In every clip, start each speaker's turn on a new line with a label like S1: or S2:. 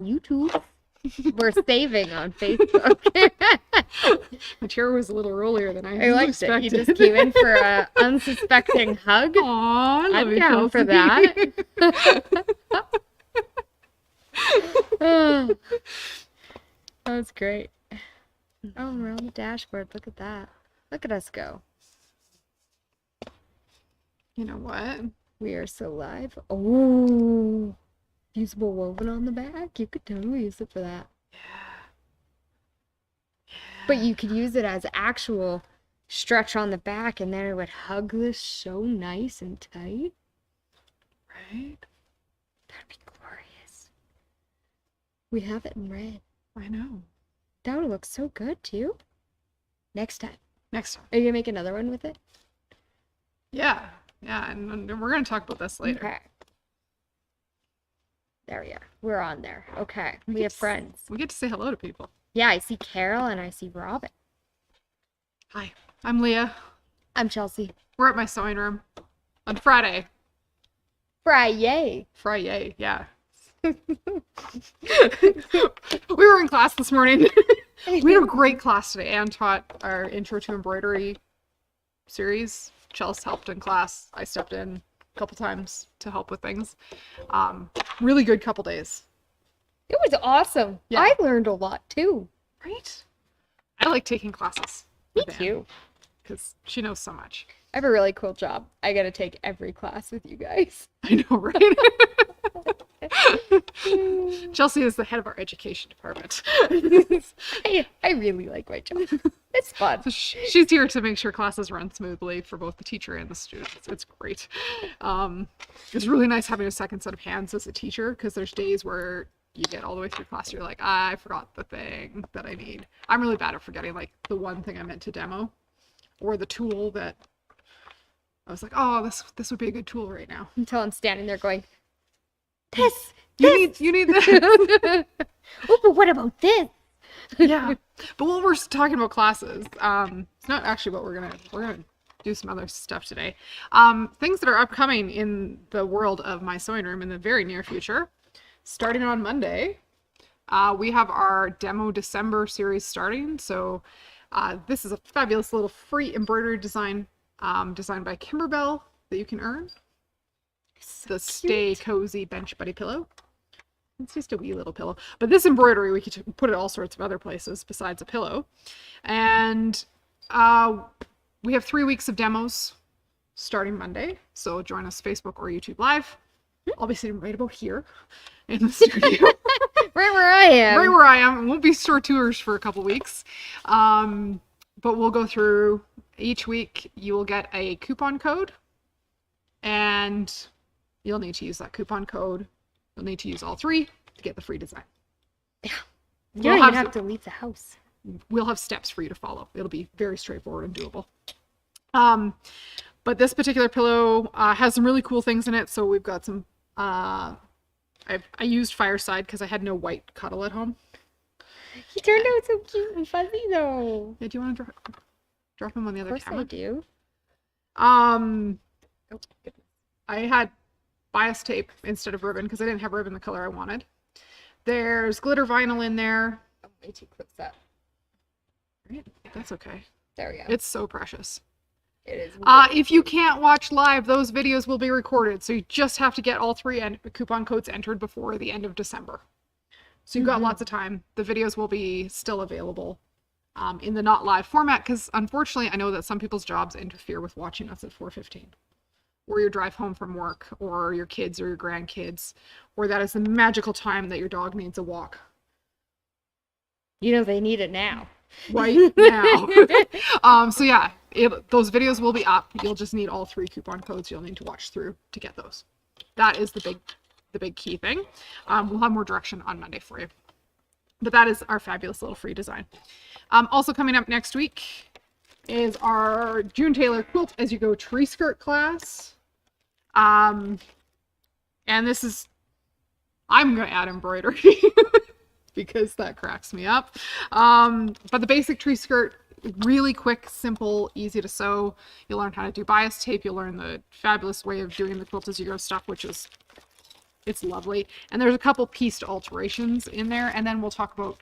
S1: YouTube. We're saving on Facebook.
S2: My chair was a little rollier than
S1: I liked
S2: expected.
S1: it. You just came in for a unsuspecting hug.
S2: Aw, I love
S1: I'm
S2: you,
S1: down for
S2: Chelsea.
S1: that. Oh, that was great. Oh, we're on the dashboard. Look at that. Look at us go.
S2: You know what?
S1: We are so live. Oh, usable woven on the back. You could totally use it for that.
S2: Yeah.
S1: But you could use it as actual stretch on the back, and then it would hug this so nice and tight.
S2: Right?
S1: That'd be glorious. We have it in red.
S2: I know.
S1: That would look so good too. Next time.
S2: Next time.
S1: Are you gonna make another one with it?
S2: Yeah. Yeah, and we're going to talk about this later.
S1: Okay. There we are. We're on there. Okay. We have friends.
S2: We get to say hello to people.
S1: Yeah, I see Carol and I see Robin.
S2: Hi, I'm Leah.
S1: I'm Chelsea.
S2: We're at my sewing room on Friday.
S1: Friday.
S2: Friday, yeah. We were in class this morning. We had a great class today. Anne taught our Intro to Embroidery series. Chelsea helped in class. I stepped in a couple times to help with things. Really good couple days.
S1: It was awesome.
S2: Yeah.
S1: I learned a lot too.
S2: Right? I like taking classes.
S1: Me too.
S2: Because she knows so much.
S1: I have a really cool job. I gotta take every class with you guys.
S2: I know, right? Chelsea is the head of our education department.
S1: I really like my job. It's fun.
S2: So she's here to make sure classes run smoothly for both the teacher and the students. It's great. It's really nice having a second set of hands as a teacher, because there's days where you get all the way through class, you're like, I forgot the thing that I need. I'm really bad at forgetting, like, the one thing I meant to demo, or the tool that I was like, oh, this would be a good tool right now.
S1: Until I'm standing there going, this.
S2: You need this.
S1: Oh, but what about this?
S2: Yeah, but while we're talking about classes, it's not actually what we're gonna do some other stuff today. Things that are upcoming in the world of my sewing room in the very near future. Starting on Monday, we have our Demo December series starting. So this is a fabulous little free embroidery design designed by Kimberbell that you can earn.
S1: So
S2: the Stay Cozy Bench Buddy pillow. It's just a wee little pillow. But this embroidery, we could put it all sorts of other places besides a pillow. And we have 3 weeks of demos starting Monday. So join us Facebook or YouTube Live. I'll be sitting right about here in the studio.
S1: Right where I am.
S2: Right where I am. It won't be store tours for a couple weeks. But we'll go through each week. You will get a coupon code. And you'll need to use that coupon code. You'll need to use all 3 to get the free design.
S1: Yeah. You don't even have to leave the house.
S2: We'll have steps for you to follow. It'll be very straightforward and doable. But this particular pillow has some really cool things in it. So we've got some, I used Fireside because I had no white cuddle at home.
S1: He turned out so cute and fuzzy though.
S2: Yeah, do you want to drop him on the other camera?
S1: Of course I do.
S2: Oh, I had bias tape instead of ribbon because I didn't have ribbon the color I wanted. There's glitter vinyl in there.
S1: Oh, way too close up.
S2: Right? That's okay.
S1: There we go.
S2: It's so precious.
S1: It is.
S2: If you can't watch live, those videos will be recorded. So you just have to get all 3 coupon codes entered before the end of December. So you've got lots of time. The videos will be still available in the not live format because unfortunately I know that some people's jobs interfere with watching us at 4:15. Or your drive home from work, or your kids or your grandkids, or that is the magical time that your dog needs a walk.
S1: You know they need it now.
S2: Right now. So yeah, those videos will be up. You'll just need all 3 coupon codes you'll need to watch through to get those. That is the big key thing. We'll have more direction on Monday for you. But that is our fabulous little free design. Also coming up next week is our June Taylor Quilt As You Go tree skirt class. And this is, I'm going to add embroidery because that cracks me up. But the basic tree skirt, really quick, simple, easy to sew. You'll learn how to do bias tape. You'll learn the fabulous way of doing the Quilt As You Go stuff, which is It's lovely. And there's a couple pieced alterations in there. And then we'll talk about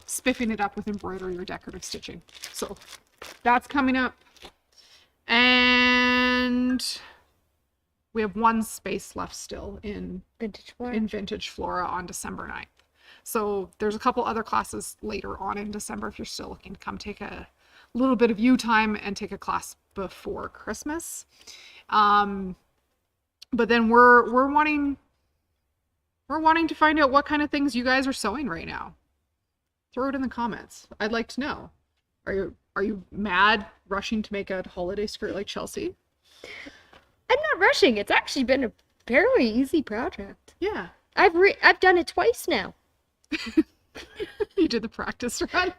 S2: spiffing it up with embroidery or decorative stitching. So that's coming up. And we have one space left still in Vintage Flora on December 9th. So there's a couple other classes later on in December if you're still looking to come take a little bit of you time and take a class before Christmas. But then we're wanting to find out what kind of things you guys are sewing right now. Throw it in the comments. I'd like to know. Are you mad rushing to make a holiday skirt like Chelsea?
S1: I'm not rushing. It's actually been a fairly easy project.
S2: Yeah.
S1: I've done it twice now.
S2: You did the practice run?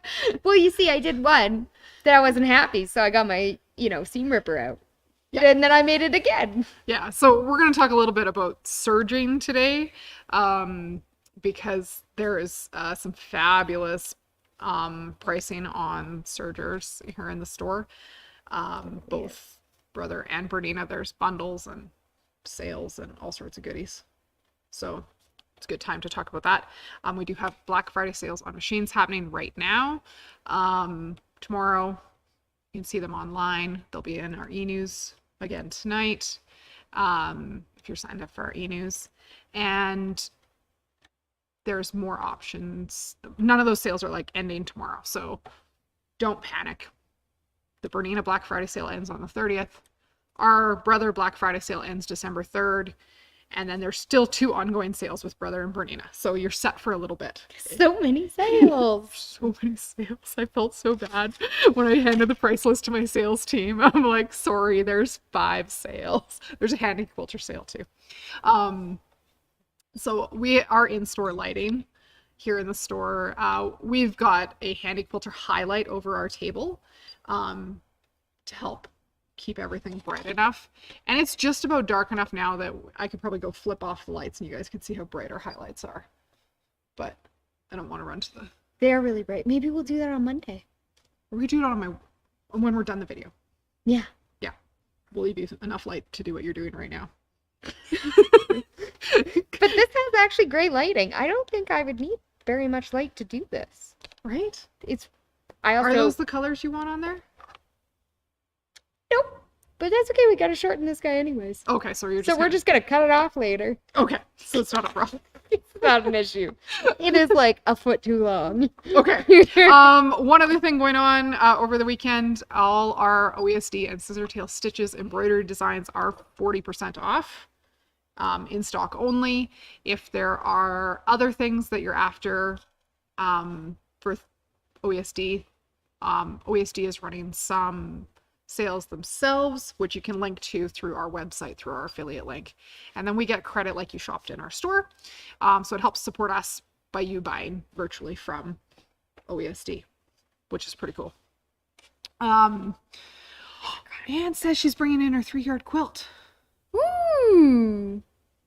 S1: Well, you see, I did one that I wasn't happy, so I got my, seam ripper out. Yeah. And then I made it again. Yeah,
S2: so we're going to talk a little bit about serging today, because there is some fabulous pricing on sergers here in the store. Both Brother and Bernina, there's bundles and sales and all sorts of goodies. So it's a good time to talk about that. We do have Black Friday sales on machines happening right now. Tomorrow, you can see them online. They'll be in our e-news again tonight, if you're signed up for our e-news. And there's more options. None of those sales are like ending tomorrow, so don't panic. The Bernina Black Friday sale ends on the 30th. Our Brother Black Friday sale ends December 3rd. And then there's still 2 ongoing sales with Brother and Bernina. So you're set for a little bit.
S1: So many sales.
S2: So many sales. I felt so bad when I handed the price list to my sales team. I'm like, sorry, there's 5 sales. There's a handy quilter sale too. So we are in-store lighting here in the store. We've got a handy quilter highlight over our table to help keep everything bright enough, and it's just about dark enough now that I could probably go flip off the lights and you guys could see how bright our highlights are, but I don't want to run to the...
S1: They're really bright. Maybe we'll do that on Monday, or
S2: we do it when we're done the video.
S1: Yeah
S2: We'll leave you enough light to do what you're doing right now.
S1: But this has actually great lighting. I don't think I would need very much light to do this,
S2: right?
S1: Are
S2: those the colors you want on there?
S1: Nope. But that's okay. We gotta shorten this guy anyways.
S2: Okay, so
S1: we're just gonna cut it off later.
S2: Okay, so it's not a problem.
S1: It's not an issue. It is like a foot too long.
S2: Okay. One other thing going on over the weekend, all our OESD and scissor tail stitches embroidery designs are 40% off. In stock only. If there are other things that you're after for OESD, OESD is running some sales themselves, which you can link to through our website, through our affiliate link. And then we get credit like you shopped in our store. So it helps support us by you buying virtually from OESD, which is pretty cool. Anne says she's bringing in her 3-yard quilt.
S1: Ooh.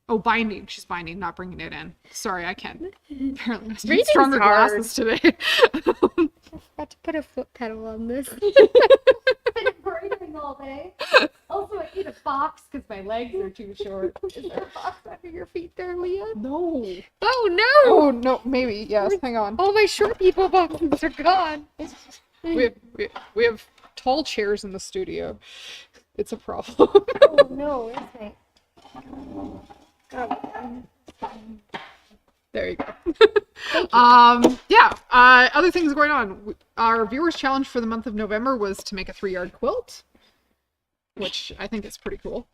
S2: Oh, binding. She's binding, not bringing it in. Sorry, I can't. Apparently, I need
S1: Reading's
S2: stronger
S1: hard.
S2: glasses today.
S1: I forgot to put a foot pedal on this. I've been embroidering all day. Also, I need a box because my legs are too short. Is there a box under your feet there, Leah?
S2: No.
S1: Oh, no!
S2: Oh, no. Maybe. Yes. Hang on.
S1: All my short people boxes are gone.
S2: We have tall chairs in the studio. It's a problem.
S1: Oh, no. Where's my...
S2: There you go. Yeah. Other things going on. Our viewers challenge for the month of November was to make a 3-yard quilt, which I think is pretty cool.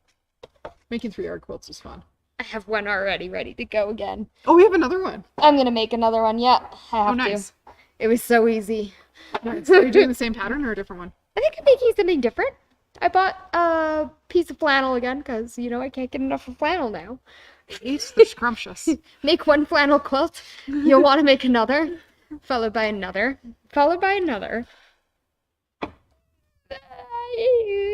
S2: Making 3-yard quilts is fun.
S1: I have one already ready to go again.
S2: Oh, we have another one.
S1: I'm gonna make another one. Yeah, I have
S2: nice.
S1: to. It was so easy.
S2: Nice. Are you doing the same pattern or a different one?
S1: I think I'm making something different. I bought a piece of flannel again because, I can't get enough of flannel now.
S2: They're scrumptious.
S1: Make one flannel quilt. You'll want to make another, followed by another, followed by another.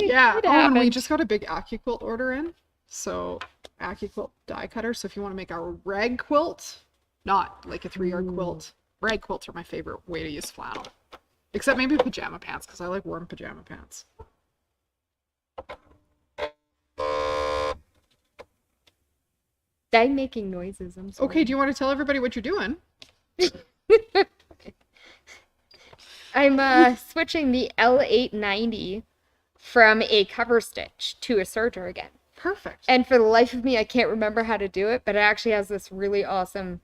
S2: Yeah. Oh, and we just got a big AccuQuilt order in. So, AccuQuilt die cutter. So if you want to make a rag quilt, not like a 3-yard quilt. Rag quilts are my favorite way to use flannel. Except maybe pajama pants, because I like warm pajama pants.
S1: I'm making noises. I'm sorry.
S2: Okay, do you want to tell everybody what you're doing?
S1: I'm switching the L890 from a cover stitch to a serger again.
S2: Perfect.
S1: And for the life of me, I can't remember how to do it, but it actually has this really awesome,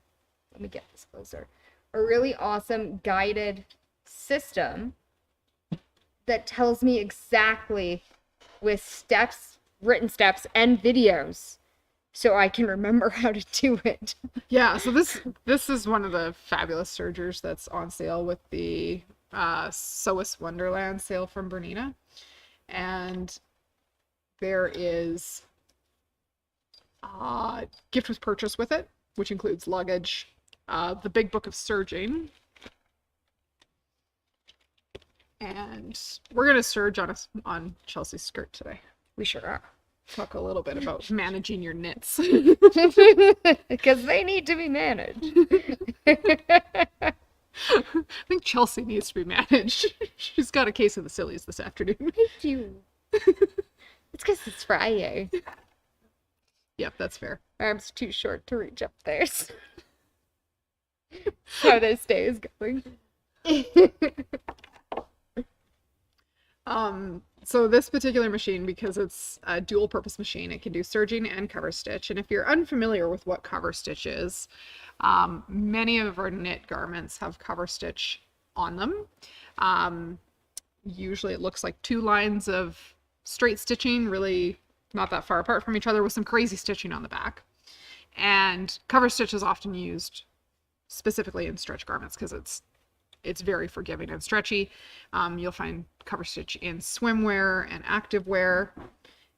S1: let me get this closer, a really awesome guided system that tells me exactly with steps, written steps, and videos so I can remember how to do it.
S2: Yeah, so this is one of the fabulous sergers that's on sale with the Sewist Wonderland sale from Bernina. And there is a gift with purchase with it, which includes luggage, the big Book of Serging, and we're gonna serge on Chelsea's skirt today.
S1: We sure are.
S2: Talk a little bit about managing your knits.
S1: Because they need to be managed.
S2: I think Chelsea needs to be managed. She's got a case of the sillies this afternoon.
S1: I do. It's because it's Friday.
S2: Yep, that's fair.
S1: Arm's too short to reach up there. How this day is going.
S2: So this particular machine, because it's a dual purpose machine, it can do serging and cover stitch. And if you're unfamiliar with what cover stitch is, many of our knit garments have cover stitch on them. Usually it looks like 2 lines of straight stitching, really not that far apart from each other, with some crazy stitching on the back. And cover stitch is often used specifically in stretch garments because it's very forgiving and stretchy. You'll find cover stitch in swimwear and activewear.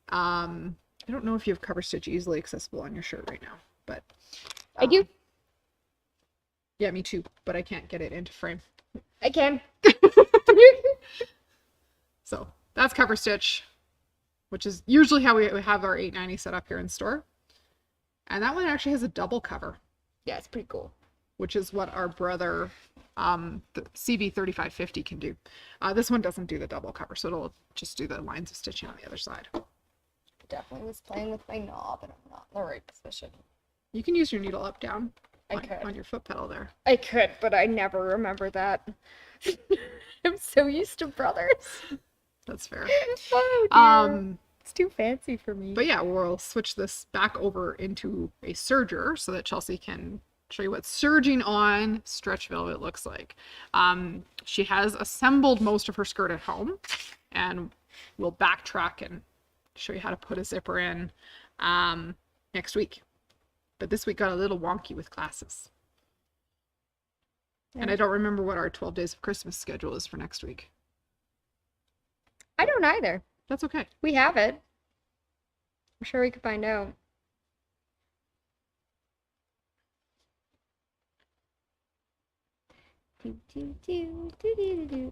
S2: I don't know if you have cover stitch easily accessible on your shirt right now, but
S1: I do.
S2: Yeah, me too, but I can't get it into frame.
S1: I can.
S2: So that's cover stitch, which is usually how we have our 890 set up here in store. And that one actually has a double cover.
S1: Yeah, it's pretty cool.
S2: Which is what our brother, the CB3550 can do. This one doesn't do the double cover, so it'll just do the lines of stitching on the other side.
S1: Definitely was playing with my knob and I'm not in the right position.
S2: You can use your needle up down
S1: could.
S2: on your foot pedal there.
S1: I could, but I never remember that. I'm so used to brothers.
S2: That's fair.
S1: Oh, dear. It's too fancy for me.
S2: But yeah, we'll switch this back over into a serger so that Chelsea can show you what serging on stretch velvet looks like. She has assembled most of her skirt at home, and we'll backtrack and show you how to put a zipper in next week. But this week got a little wonky with classes. And I don't remember what our 12 Days of Christmas schedule is for next week.
S1: I don't either.
S2: That's okay.
S1: We have it. I'm sure we could find out.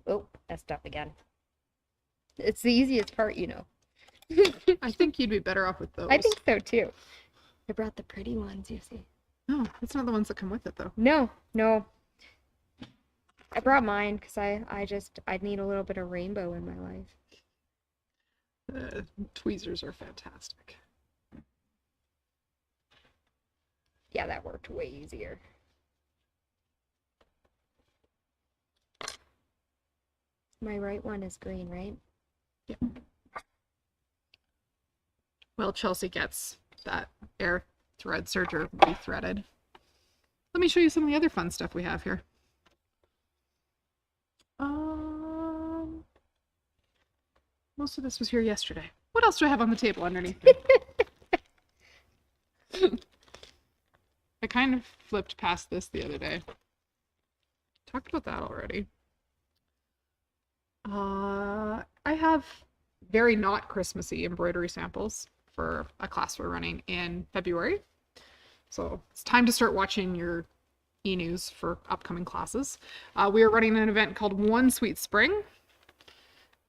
S1: Oh, messed up again. It's the easiest part, you know.
S2: I think you'd be better off with those.
S1: I think so too. I brought the pretty ones, you see.
S2: No, that's not the ones that come with it though.
S1: No. I brought mine because I need a little bit of rainbow in my life.
S2: Tweezers are fantastic.
S1: Yeah, that worked way easier. My right one is green, right?
S2: Yep. Well, Chelsea gets that air thread serger rethreaded. Let me show you some of the other fun stuff we have here. Most of this was here yesterday. What else do I have on the table underneath me? I kind of flipped past this the other day. Talked about that already. I have very not Christmassy embroidery samples for a class we're running in February. So it's time to start watching your e-news for upcoming classes. We are running an event called One Sweet Spring.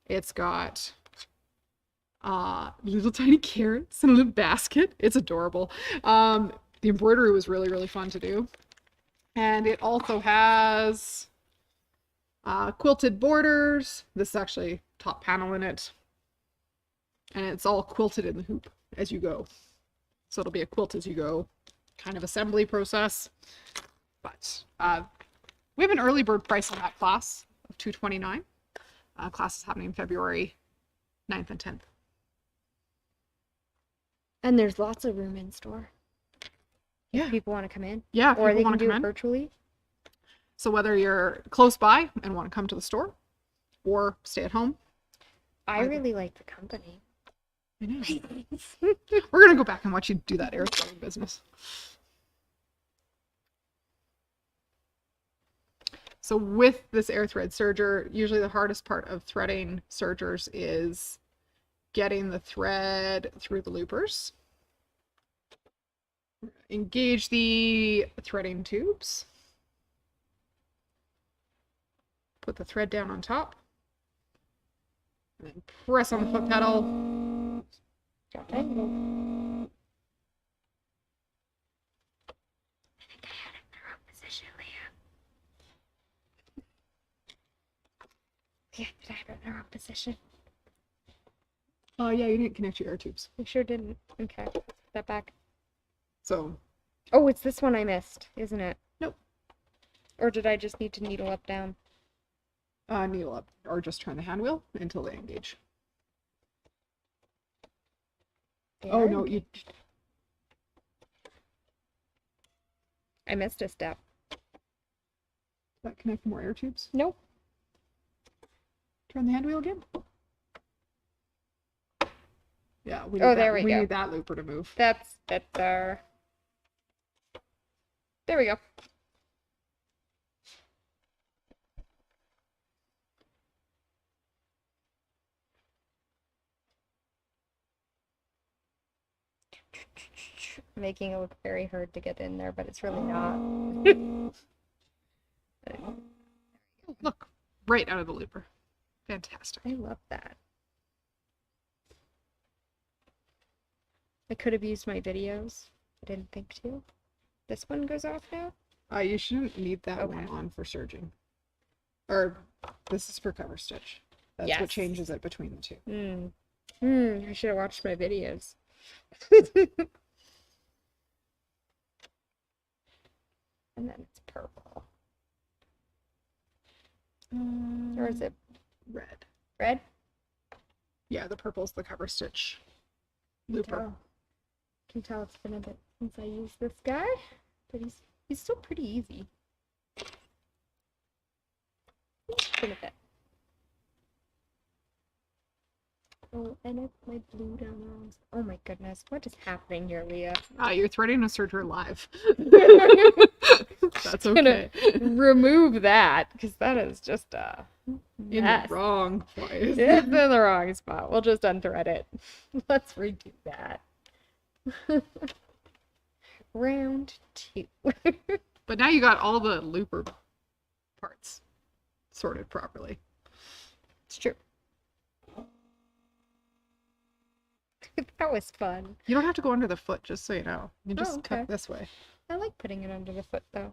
S2: It's got little tiny carrots in a little basket. It's adorable. The embroidery was really, really fun to do. And it also has quilted borders. This is actually top panel in it. And it's all quilted in the hoop as you go. So it'll be a quilt as you go kind of assembly process. But we have an early bird price on that class of $229. Class is happening February 9th and 10th.
S1: And there's lots of room in store.
S2: Yeah.
S1: If people want to come in.
S2: Yeah,
S1: Or they
S2: people
S1: can
S2: want to
S1: do
S2: come
S1: it
S2: in.
S1: virtually.
S2: So whether you're close by and want to come to the store or stay at home.
S1: I really like the company.
S2: I know. We're going to go back and watch you do that air threading business. So with this air thread serger, usually the hardest part of threading sergers is getting the thread through the loopers. Engage the threading tubes. Put the thread down on top. And then press on the foot pedal.
S1: Okay. I think I had it in the wrong position, Leah. Yeah, did I have it in the wrong position?
S2: Oh yeah, you didn't connect your air tubes.
S1: We sure didn't. Okay, let's put that back.
S2: So.
S1: Oh, it's this one I missed, isn't it?
S2: Nope.
S1: Or did I just need to needle up down?
S2: Needle up, or just turn the hand wheel until they engage. Oh no, you.
S1: I missed a step.
S2: Does that connect more air tubes?
S1: Nope.
S2: Turn the hand wheel again. Yeah, we
S1: Oh,
S2: need
S1: there we go.
S2: need that looper to move.
S1: That's better. There we go. Making it look very hard to get in there, but it's really not.
S2: Look, right out of the looper. Fantastic.
S1: I love that. I could have used my videos. I didn't think to. This one goes off now?
S2: You shouldn't need that
S1: Okay.
S2: one on for serging. Or this is for cover stitch. That's what
S1: Yes.
S2: changes it between the two.
S1: I should have watched my videos. And then it's purple. Or is it
S2: red?
S1: red?
S2: Yeah, the purple's the cover stitch looper.
S1: Can tell it's been a bit since I used this guy, but he's still pretty easy. It's been a bit. Oh, and it's my blue down the wrong side. Oh my goodness, what is happening here, Leah?
S2: You're threading a serger live. That's
S1: Gonna
S2: okay.
S1: remove that because that is just a
S2: In
S1: mess.
S2: the wrong place.
S1: It's in the wrong spot. We'll just unthread it. Let's redo that. Round 2.
S2: But now you got all the looper parts sorted properly.
S1: It's true. That was fun.
S2: You don't have to go under the foot, just so you know. You can just
S1: okay.
S2: cut this way.
S1: I like putting it under the foot though.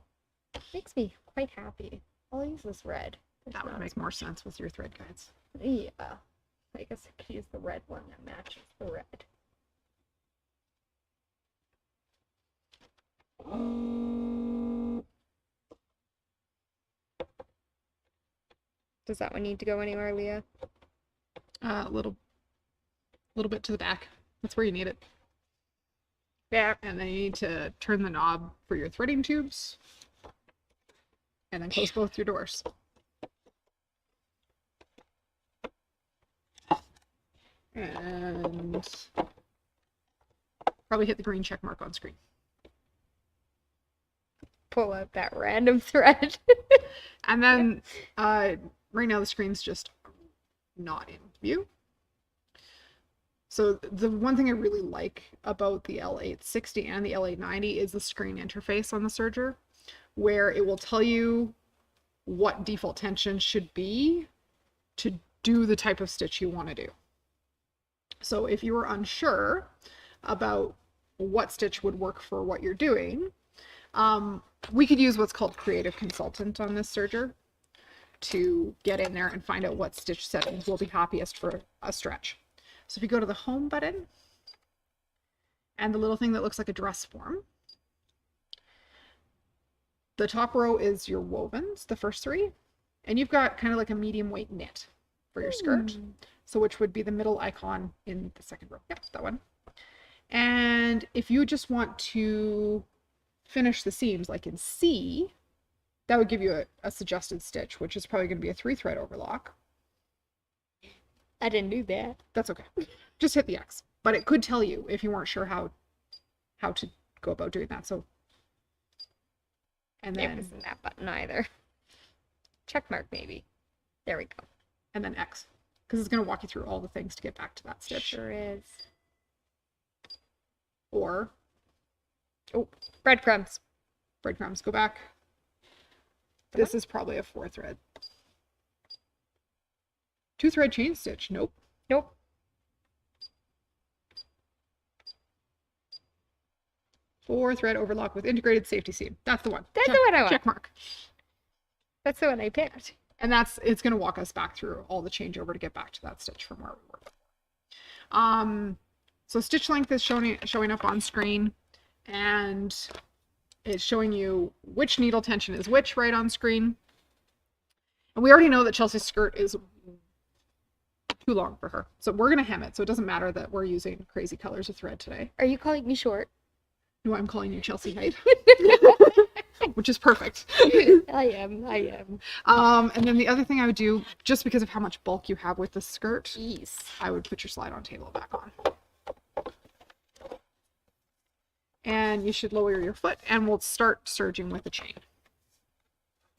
S1: Makes me quite happy. I'll use this red. There's
S2: That would
S1: not
S2: make
S1: as
S2: more
S1: much.
S2: sense with your thread guides.
S1: Yeah. I guess I could use the red one that matches the red. Does that one need to go anywhere, Leah?
S2: A little bit to the back. That's where you need it.
S1: Yeah.
S2: And then you need to turn the knob for your threading tubes. And then close both your doors. And probably hit the green check mark on screen.
S1: Pull out that random thread.
S2: And then right now the screen's just not in view. So the one thing I really like about the L860 and the L890 is the screen interface on the serger, where it will tell you what default tension should be to do the type of stitch you want to do. So if you were unsure about what stitch would work for what you're doing, we could use what's called Creative Consultant on this serger to get in there and find out what stitch settings will be happiest for a stretch. So if you go to the home button and the little thing that looks like a dress form, the top row is your wovens, the first three, and you've got kind of like a medium weight knit for your skirt. So which would be the middle icon in the second row. Yep, that one. And if you just want to finish the seams like in C, that would give you a suggested stitch, which is probably going to be a 3-thread overlock.
S1: I didn't do that.
S2: That's okay. Just hit the X. But it could tell you if you weren't sure how to go about doing that. So, and then
S1: It wasn't that button either. Check mark maybe. There we go.
S2: and then X, because it's going to walk you through all the things to get back to that stitch.
S1: Sure is.
S2: Or
S1: Breadcrumbs.
S2: breadcrumbs, go back. This is probably a 4-thread. 2-thread chain stitch. Nope.
S1: Nope.
S2: Four-thread overlock with integrated safety seam. That's the one.
S1: That's the one I want.
S2: Check mark.
S1: That's the one I picked.
S2: And it's going to walk us back through all the changeover to get back to that stitch from where we were. So stitch length is showing up on screen, and it's showing you which needle tension is which right on screen. And we already know that Chelsea's skirt is too long for her. So we're going to hem it. So it doesn't matter that we're using crazy colors of thread today.
S1: Are you calling me short?
S2: No, I'm calling you Chelsea height. Which is perfect.
S1: I am.
S2: And then the other thing I would do, just because of how much bulk you have with the skirt,
S1: Jeez.
S2: I would put your slide-on table back on. And you should lower your foot, and we'll start serging with a chain.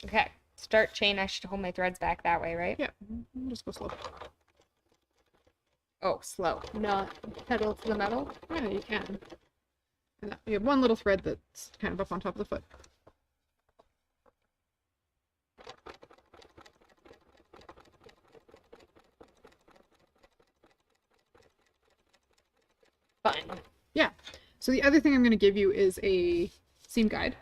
S1: Okay. Start chain. I should hold my threads back that way, right?
S2: Yeah, just go slow.
S1: Oh, slow. Not pedal to the metal.
S2: Yeah, you can. And you have one little thread that's kind of up on top of the foot.
S1: Fun.
S2: Yeah. So the other thing I'm going to give you is a seam guide,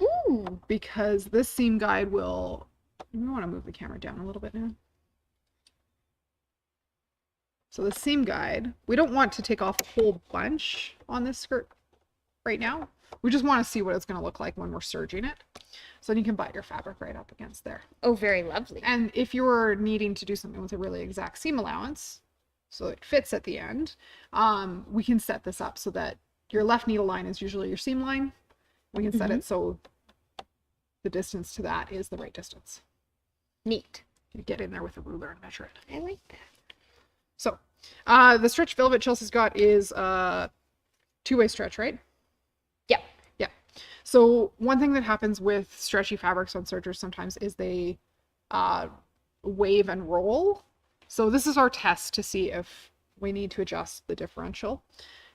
S1: Ooh.
S2: because this seam guide will... We want to move the camera down a little bit now. So the seam guide, we don't want to take off a whole bunch on this skirt right now. We just want to see what it's going to look like when we're serging it. So then you can bite your fabric right up against there.
S1: Oh, very lovely.
S2: And if you're needing to do something with a really exact seam allowance, so it fits at the end, we can set this up so that your left needle line is usually your seam line. We can set it so the distance to that is the right distance.
S1: Neat.
S2: You get in there with a ruler and measure it.
S1: I like that.
S2: So the stretch velvet Chelsea's got is two-way stretch, right?
S1: Yeah.
S2: Yeah. So one thing that happens with stretchy fabrics on sergers sometimes is they wave and roll. So this is our test to see if we need to adjust the differential.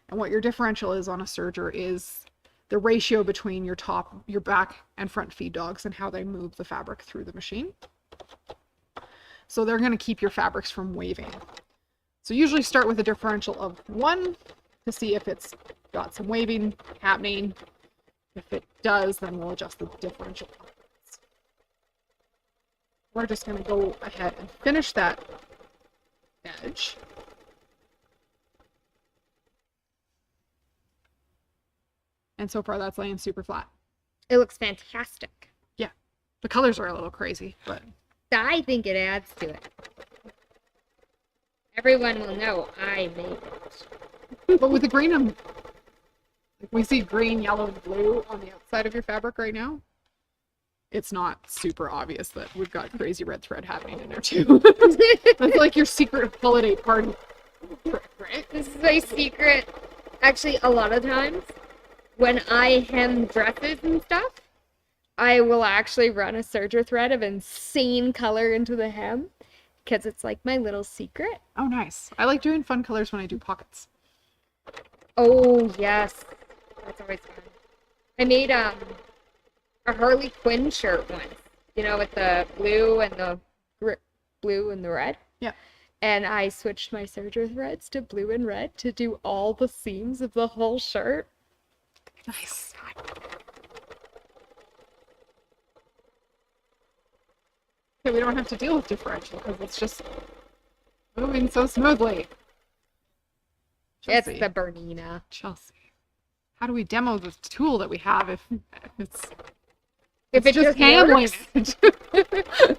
S2: And what your differential is on a serger is the ratio between your back and front feed dogs and how they move the fabric through the machine. So they're going to keep your fabrics from waving. So usually start with a differential of 1 to see if it's got some waving happening. If it does, then we'll adjust the differential upwards. We're just going to go ahead and finish that edge. And so far that's laying super flat.
S1: It looks fantastic.
S2: Yeah. The colors are a little crazy, but...
S1: I think it adds to it. Everyone will know I made it.
S2: But with the green, we see green, yellow, and blue on the outside of your fabric right now. It's not super obvious that we've got crazy red thread happening in there too. That's like your secret holiday party trick, right?
S1: This is my secret. Actually, a lot of times when I hem dresses and stuff, I will actually run a serger thread of insane color into the hem because it's like my little secret.
S2: Oh, nice. I like doing fun colors when I do pockets.
S1: Oh, yes. That's always fun. I made a Harley Quinn shirt once, you know, with the blue and the blue and the red.
S2: Yeah.
S1: And I switched my serger threads to blue and red to do all the seams of the whole shirt.
S2: Nice. Okay, we don't have to deal with differential because it's just moving so smoothly. Chelsea.
S1: It's the Bernina.
S2: Chelsea. How do we demo this tool that we have if it's
S1: If
S2: It's
S1: it just
S2: handling
S1: works.
S2: it.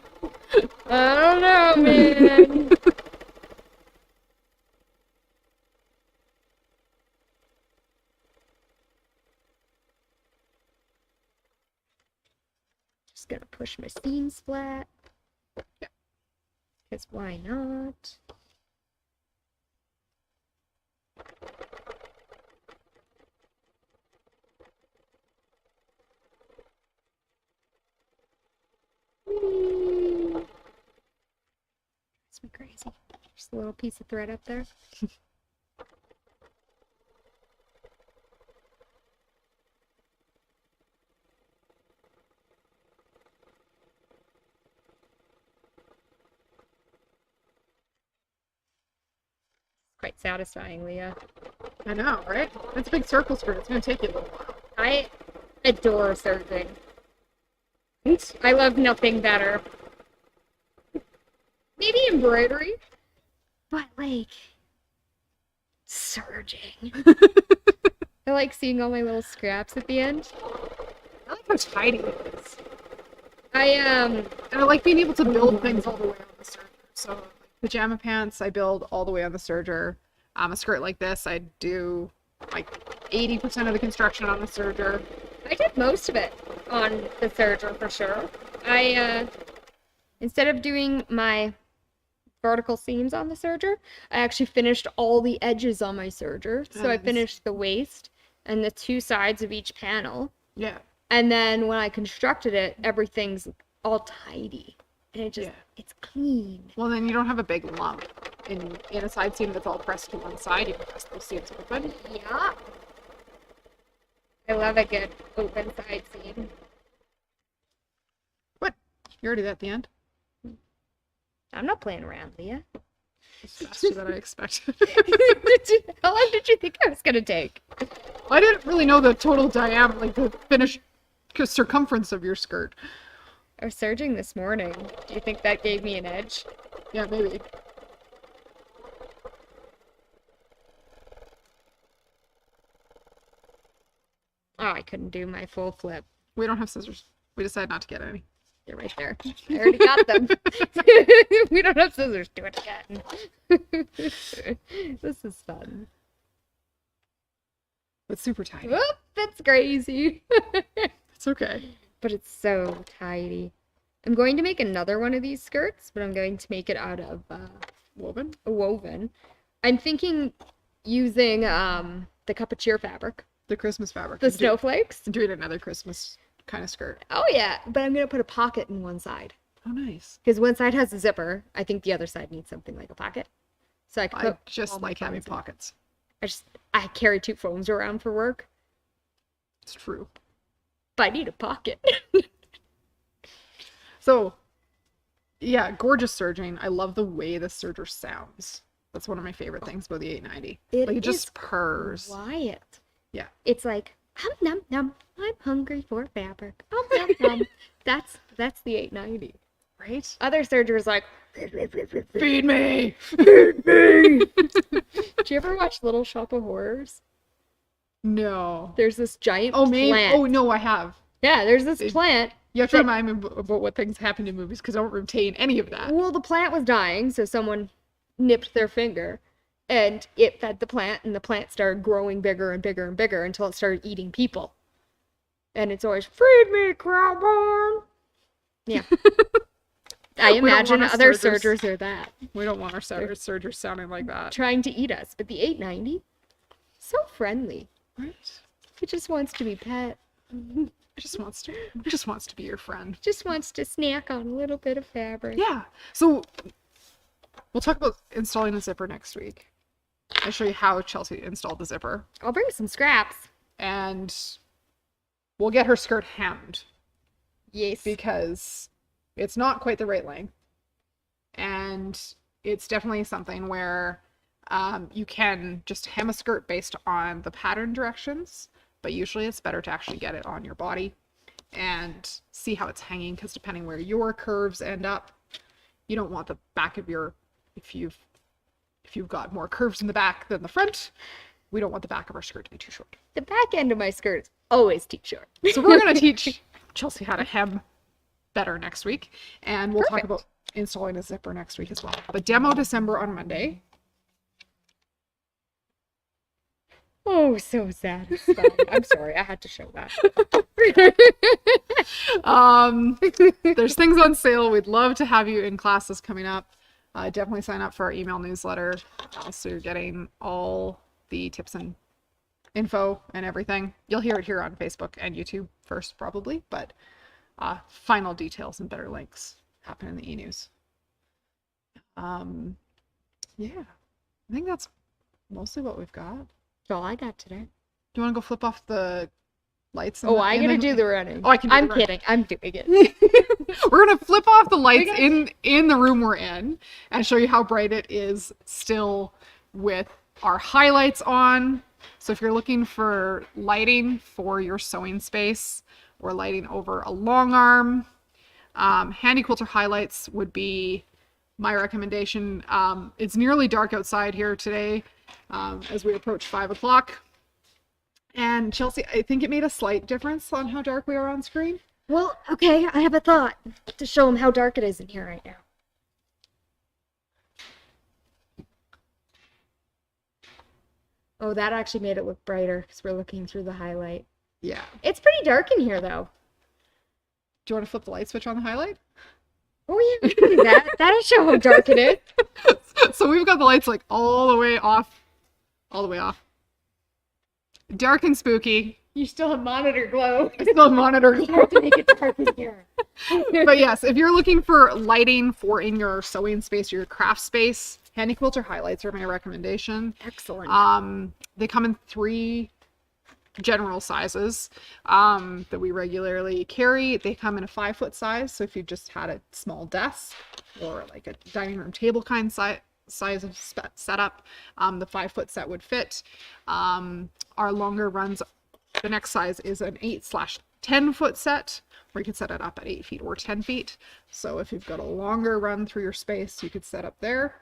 S1: I don't know, man. Just gonna push my seams flat.
S2: Yeah.
S1: Because why not? It's me crazy. Just a little piece of thread up there. Quite satisfying, Leah.
S2: I know, right? That's a big circle skirt. It's gonna take you a little while.
S1: I adore serging.
S2: Right?
S1: I love nothing better. Maybe embroidery, but like serging. I like seeing all my little scraps at the end.
S2: I like how tidy it is.
S1: I
S2: And I like being able to build things all the way on the serger. So like, pajama pants, I build all the way on the serger. A skirt like this, I do like 80% of the construction on the serger.
S1: I did most of it on the serger for sure. I instead of doing my vertical seams on the serger, I actually finished all the edges on my serger. So I
S2: Nice.
S1: finished the waist and the two sides of each panel.
S2: Yeah.
S1: And then when I constructed it, everything's all tidy. And it just,
S2: Yeah.
S1: it's clean.
S2: Well, then you don't have a big lump in a side seam that's all pressed to one side. You can press those seams open.
S1: Yeah. I love a good open side seam.
S2: What? You're already at the end?
S1: I'm not playing around, Leah.
S2: It's faster than I expected.
S1: How long did you think I was going to take?
S2: I didn't really know the total diameter, like the finished circumference of your skirt.
S1: I was serging this morning. Do you think that gave me an edge?
S2: Yeah, maybe.
S1: Oh, I couldn't do my full flip.
S2: We don't have scissors. We decided not to get any.
S1: They're right there. I already got them. We don't have scissors. Do it again. This is fun.
S2: It's super tidy.
S1: Whoop, that's crazy.
S2: It's okay.
S1: But it's so tidy. I'm going to make another one of these skirts, but I'm going to make it out of
S2: Woven?
S1: woven. I'm thinking using the Cup of Cheer fabric,
S2: The Christmas fabric.
S1: the snowflakes.
S2: Doing another Christmas kind of skirt.
S1: Oh yeah, but I'm gonna put a pocket in one side
S2: Oh, nice.
S1: because one side has a zipper. I think the other side needs something like a pocket. So I could
S2: I
S1: put
S2: just
S1: all my
S2: like having
S1: phones in.
S2: pockets.
S1: I carry two phones around for work,
S2: It's true.
S1: but I need a pocket.
S2: So, yeah, gorgeous serging. I love the way the serger sounds. That's one of my favorite things about the 890.
S1: It
S2: Like, it
S1: is
S2: just purrs.
S1: quiet.
S2: Yeah.
S1: It's like num num. I'm hungry for fabric. Num num. That's the 890.
S2: Right?
S1: Other sergers like
S2: Feed me!
S1: feed me. Did you ever watch Little Shop of Horrors?
S2: No.
S1: There's this giant
S2: Oh, maybe.
S1: plant.
S2: Oh, no, I have.
S1: Yeah, there's this
S2: It-
S1: plant.
S2: You have to
S1: But-
S2: remind me about what things happen in movies because I don't retain any of that.
S1: Well, the plant was dying, so someone nipped their finger, and it fed the plant, and the plant started growing bigger and bigger and bigger until it started eating people. And it's always, feed me, crowbar. Yeah. I
S2: We don't
S1: imagine
S2: want our
S1: other
S2: sergers-
S1: sergers are that,
S2: We don't want our sergers sounding like that.
S1: trying to eat us. But the 890, so friendly.
S2: Right?
S1: It just wants to be pet.
S2: It just wants to be your friend.
S1: Just wants to snack on a little bit of fabric.
S2: Yeah. So we'll talk about installing the zipper next week. I'll show you how Chelsea installed the zipper.
S1: I'll bring some scraps.
S2: And we'll get her skirt hemmed
S1: Yes.
S2: because it's not quite the right length. And it's definitely something where you can just hem a skirt based on the pattern directions, but usually it's better to actually get it on your body and see how it's hanging, because depending where your curves end up, you don't want the back of your, if you've got more curves in the back than the front, we don't want the back of our skirt to be too short.
S1: The back end of my skirt is always too short.
S2: So we're going to teach Chelsea how to hem better next week. And we'll talk
S1: Perfect.
S2: about installing a zipper next week as well. But demo December on Monday.
S1: Oh, so satisfying. I'm sorry, I had to show that.
S2: There's things on sale. We'd love to have you in classes coming up. Definitely sign up for our email newsletter. So you're getting all the tips and info and everything. You'll hear it here on Facebook and YouTube first, probably, but final details and better links happen in the e-news. Yeah, I think that's mostly what we've got.
S1: That's all I got today.
S2: Do you want to go flip off the lights?
S1: Oh, I gotta do the running.
S2: Oh, I can do
S1: I'm
S2: the running.
S1: kidding. I'm doing it.
S2: We're gonna flip off the lights in the room we're in and show you how bright it is still with our highlights on. So if you're looking for lighting for your sewing space or lighting over a long arm, handy quilter highlights would be my recommendation. It's nearly dark outside here today as we approach 5 o'clock. And Chelsea, I think it made a slight difference on how dark we are on screen.
S1: Well, okay, I have a thought to show them how dark it is in here right now. Oh, that actually made it look brighter because we're looking through the highlight.
S2: Yeah.
S1: It's pretty dark in here, though.
S2: Do you want to flip the light switch on the highlight?
S1: Oh, yeah, we can do that. That'll show how dark it is.
S2: So we've got the lights like all the way off. All the way off. Dark and spooky.
S1: You still have monitor glow.
S2: I still have monitor glow.
S1: Hard to make it dark in here.
S2: But yes, if you're looking for lighting for in your sewing space or your craft space, handy quilter highlights are my recommendation.
S1: Excellent.
S2: They come in 3 general sizes that we regularly carry. They come in a 5-foot size, so if you just had a small desk or like a dining room table kind size of setup, the 5-foot set would fit. Our longer runs, the next size is an 8/10-foot set, where you could set it up at 8 feet or 10 feet. So if you've got a longer run through your space, you could set up there.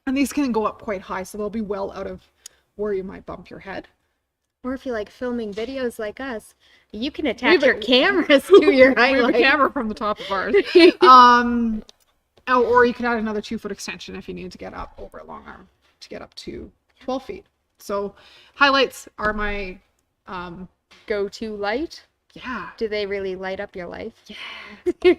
S2: And these can go up quite high, so they'll be well out of where you might bump your head.
S1: Or if you like filming videos like us, you can attach your cameras to your
S2: We have
S1: highlight.
S2: a camera from the top of ours. Or you could add another 2-foot extension if you needed to get up over a long arm to get up to 12 feet. So highlights are my
S1: Go-to light.
S2: yeah.
S1: Do they really light up your life?
S2: Yeah.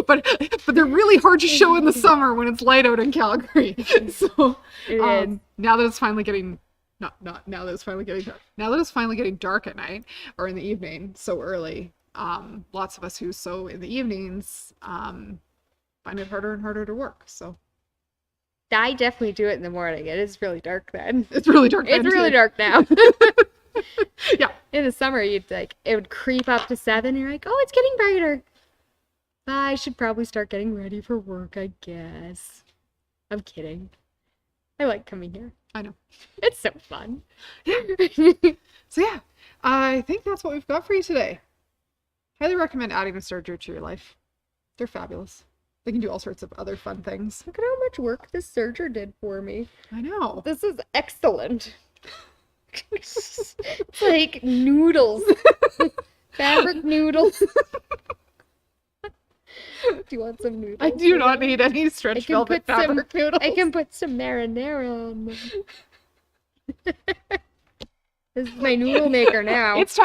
S2: but they're really hard to show in the summer when it's light out in Calgary. So
S1: It is.
S2: now that it's finally getting not now that it's finally getting dark. Now that it's finally getting dark at night or in the evening so early, lots of us who sew in the evenings find it harder and harder to work. So
S1: I definitely do it in the morning. It is really dark then.
S2: it's really dark.
S1: It's
S2: then,
S1: really
S2: too.
S1: dark now.
S2: Yeah.
S1: In the summer, you'd like, it would creep up to 7. You're like, oh, it's getting brighter. I should probably start getting ready for work, I guess. I'm kidding. I like coming here.
S2: I know.
S1: It's so fun.
S2: So yeah, I think that's what we've got for you today. Highly recommend adding a serger to your life. They're fabulous. They can do all sorts of other fun things.
S1: Look at how much work this serger did for me.
S2: I know.
S1: This is excellent. It's like noodles. Fabric noodles. Do you want some noodles?
S2: I do not need any stretch velvet fabric noodles.
S1: I can put some marinara on them. This is my noodle maker now.
S2: It's time.